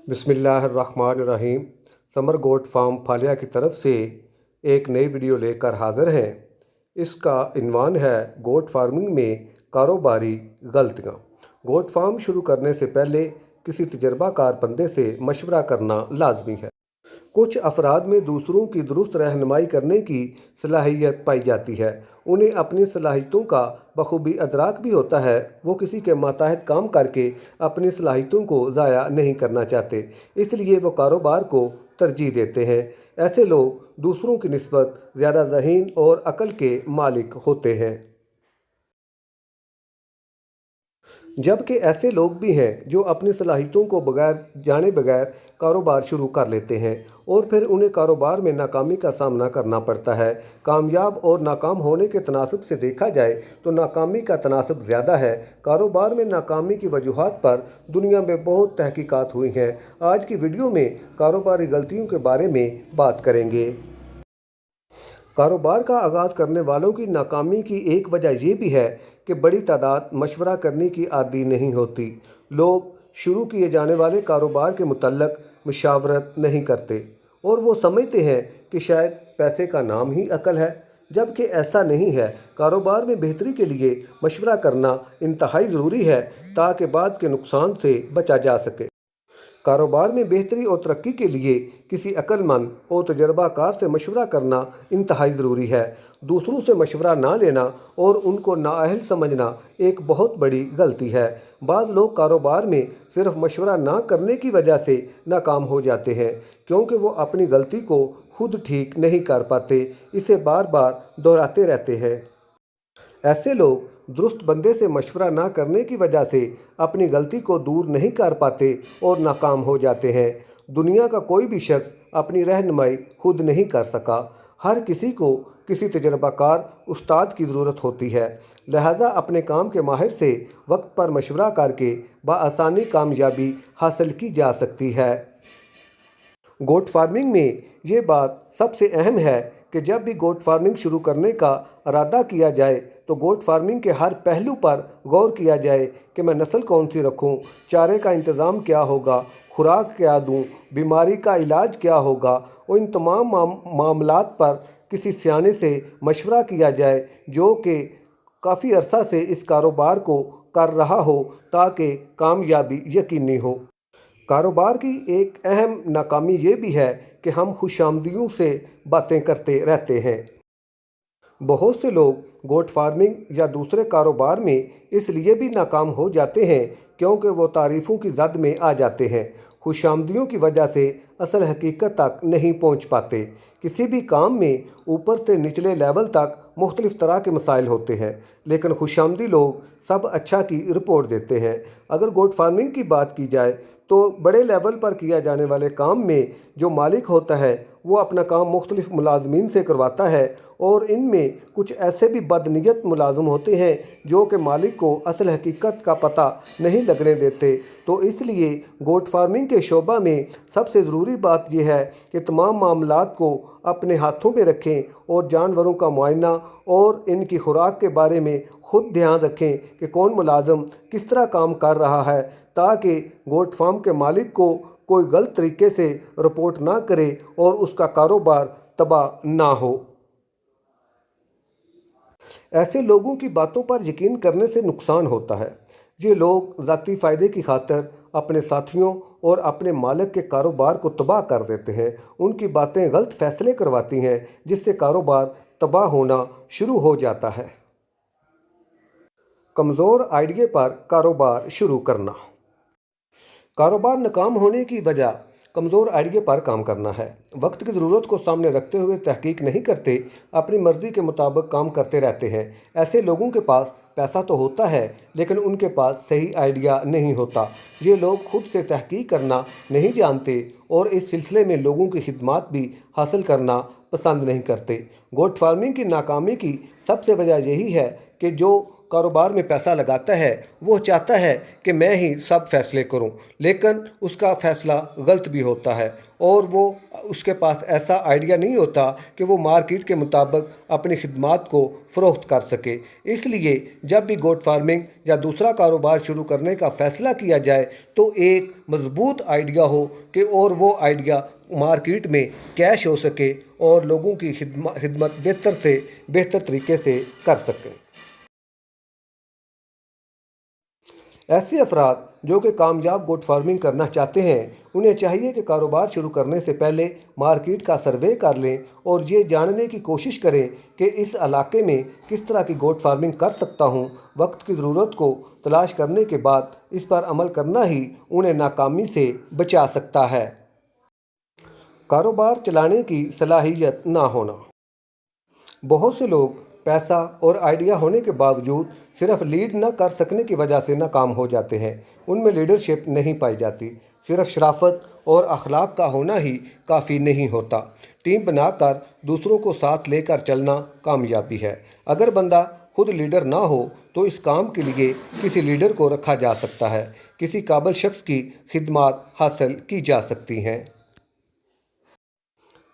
बिस्मिल्लाहिर्रहमानिर्रहीम। Summer goat farm फालिया की तरफ से एक नई वीडियो लेकर हाज़िर हैं। इसका इन्वान है गोट फार्मिंग में कारोबारी गलतियाँ। गोट फार्म शुरू करने से पहले किसी तजर्बाकार बंदे से मशवरा करना लाजमी है। कुछ अफराद में दूसरों की दुरुस्त रहनुमाई करने की सलाहियत पाई जाती है। उन्हें अपनी सलाहियतों का बखूबी अदराक भी होता है। वो किसी के मातहत काम करके अपनी सलाहियतों को ज़ाया नहीं करना चाहते, इसलिए वो कारोबार को तरजीह देते हैं। ऐसे लोग दूसरों की निस्बत ज़्यादा ज़हीन और अक्ल के मालिक होते हैं, जबकि ऐसे लोग भी हैं जो अपनी सलाहियतों को बगैर जाने बगैर कारोबार शुरू कर लेते हैं और फिर उन्हें कारोबार में नाकामी का सामना करना पड़ता है। कामयाब और नाकाम होने के तनासब से देखा जाए तो नाकामी का तनासब ज़्यादा है। कारोबार में नाकामी की वजूहात पर दुनिया में बहुत तहकीकात हुई हैं। आज की वीडियो में कारोबारी गलतियों के बारे में बात करेंगे। कारोबार का आगाज़ करने वालों की नाकामी की एक वजह यह भी है कि बड़ी तादाद मशवरा करने की आदी नहीं होती। लोग शुरू किए जाने वाले कारोबार के मुतल्लक मशावरत नहीं करते और वो समझते हैं कि शायद पैसे का नाम ही अकल है, जबकि ऐसा नहीं है। कारोबार में बेहतरी के लिए मशवरा करना इंतहाई ज़रूरी है ताकि बाद के नुकसान से बचा जा सके। कारोबार में बेहतरी और तरक्की के लिए किसी अक्लमंद और तजर्बाकार से मशवरा करना इंतहाई ज़रूरी है। दूसरों से मशवरा ना लेना और उनको नाअहल समझना एक बहुत बड़ी गलती है। बाज़ लोग कारोबार में सिर्फ मशवरा ना करने की वजह से नाकाम हो जाते हैं, क्योंकि वो अपनी गलती को खुद ठीक नहीं कर पाते, इसे बार बार दोहराते रहते हैं। ऐसे लोग दुरुस्त बंदे से मशवरा ना करने की वजह से अपनी गलती को दूर नहीं कर पाते और नाकाम हो जाते हैं। दुनिया का कोई भी शख्स अपनी रहनुमाई खुद नहीं कर सका। हर किसी को किसी तजर्बाकार उस्ताद की ज़रूरत होती है। लिहाजा अपने काम के माहिर से वक्त पर मशवरा करके बआसानी कामयाबी हासिल की जा सकती है। गोट फार्मिंग में ये बात सबसे अहम है कि जब भी गोट फार्मिंग शुरू करने का इरादा किया जाए तो गोट फार्मिंग के हर पहलू पर गौर किया जाए कि मैं नस्ल कौन सी रखूं, चारे का इंतज़ाम क्या होगा, खुराक क्या दूं, बीमारी का इलाज क्या होगा, और इन तमाम मामलात पर किसी सियाने से मशवरा किया जाए जो कि काफ़ी अरसा से इस कारोबार को कर रहा हो, ताकि कामयाबी यकीनी हो। कारोबार की एक अहम नाकामी ये भी है कि हम खुशामदियों से बातें करते रहते हैं। बहुत से लोग गोट फार्मिंग या दूसरे कारोबार में इसलिए भी नाकाम हो जाते हैं क्योंकि वो तारीफ़ों की जद में आ जाते हैं। खुशामदियों की वजह से असल हकीकत तक नहीं पहुंच पाते। किसी भी काम में ऊपर से निचले लेवल तक मुख्तलिफ़ तरह के मसाइल होते हैं, लेकिन खुशामदी लोग सब अच्छा की रिपोर्ट देते हैं। अगर गोट फार्मिंग की बात की जाए तो बड़े लेवल पर किया जाने वाले काम में जो मालिक होता है वो अपना काम मुख्तलिफ़ मुलाजमीन से करवाता है, और इनमें कुछ ऐसे भी बदनीयत मुलाजिम होते हैं जो कि मालिक को असल हकीकत का पता नहीं लगने देते। तो इसलिए गोट फार्मिंग के शोबा में सबसे ज़रूरी बात यह है कि तमाम मामलात को अपने हाथों में रखें और जानवरों का मुआयना और इनकी खुराक के बारे में ख़ुद ध्यान रखें कि कौन मुलाजिम किस तरह काम कर रहा है, ताकि गोट फार्म के मालिक को कोई गलत तरीके से रिपोर्ट ना करे और उसका कारोबार तबाह ना हो। ऐसे लोगों की बातों पर यकीन करने से नुकसान होता है। ये लोग ज़ाती फ़ायदे की खातिर अपने साथियों और अपने मालिक के कारोबार को तबाह कर देते हैं। उनकी बातें गलत फ़ैसले करवाती हैं, जिससे कारोबार तबाह होना शुरू हो जाता है। कमज़ोर आइडिया पर कारोबार शुरू करना। कारोबार नाकाम होने की वजह कमज़ोर आइडिया पर काम करना है। वक्त की ज़रूरत को सामने रखते हुए तहकीक नहीं करते, अपनी मर्ज़ी के मुताबिक काम करते रहते हैं। ऐसे लोगों के पास पैसा तो होता है, लेकिन उनके पास सही आइडिया नहीं होता। ये लोग खुद से तहकीक करना नहीं जानते और इस सिलसिले में लोगों की खिदमत भी हासिल करना पसंद नहीं करते। गोट फार्मिंग की नाकामी की सबसे वजह यही है कि जो کاروبار میں پیسہ لگاتا ہے وہ چاہتا ہے کہ میں ہی سب فیصلے کروں، لیکن اس کا فیصلہ غلط بھی ہوتا ہے اور وہ اس کے پاس ایسا آئیڈیا نہیں ہوتا کہ وہ مارکیٹ کے مطابق اپنی خدمات کو فروخت کر سکے۔ اس لیے جب بھی گوٹ فارمنگ یا دوسرا کاروبار شروع کرنے کا فیصلہ کیا جائے تو ایک مضبوط آئیڈیا ہو کہ اور وہ آئیڈیا مارکیٹ میں کیش ہو سکے اور لوگوں کی خدمت بہتر طریقے سے کر سکیں۔ ایسے افراد جو کہ کامیاب گوٹ فارمنگ کرنا چاہتے ہیں انہیں چاہیے کہ کاروبار شروع کرنے سے پہلے مارکیٹ کا سروے کر لیں اور یہ جاننے کی کوشش کریں کہ اس علاقے میں کس طرح کی گوٹ فارمنگ کر سکتا ہوں۔ وقت کی ضرورت کو تلاش کرنے کے بعد اس پر عمل کرنا ہی انہیں ناکامی سے بچا سکتا ہے۔ کاروبار چلانے کی صلاحیت نہ ہونا۔ بہت سے لوگ پیسہ اور آئیڈیا ہونے کے باوجود صرف لیڈ نہ کر سکنے کی وجہ سے ناکام ہو جاتے ہیں۔ ان میں لیڈرشپ نہیں پائی جاتی۔ صرف شرافت اور اخلاق کا ہونا ہی کافی نہیں ہوتا۔ ٹیم بنا کر دوسروں کو ساتھ لے کر چلنا کامیابی ہے۔ اگر بندہ خود لیڈر نہ ہو تو اس کام کے لیے کسی لیڈر کو رکھا جا سکتا ہے۔ کسی قابل شخص کی خدمات حاصل کی جا سکتی ہیں۔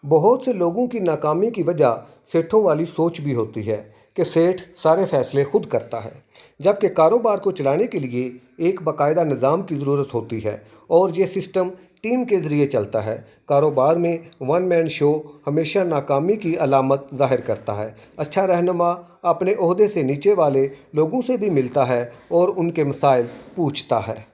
بہت سے لوگوں کی ناکامی کی وجہ سیٹھوں والی سوچ بھی ہوتی ہے کہ سیٹھ سارے فیصلے خود کرتا ہے، جبکہ کاروبار کو چلانے کے لیے ایک باقاعدہ نظام کی ضرورت ہوتی ہے اور یہ سسٹم ٹیم کے ذریعے چلتا ہے۔ کاروبار میں ون مین شو ہمیشہ ناکامی کی علامت ظاہر کرتا ہے۔ اچھا رہنما اپنے عہدے سے نیچے والے لوگوں سے بھی ملتا ہے اور ان کے مسائل پوچھتا ہے۔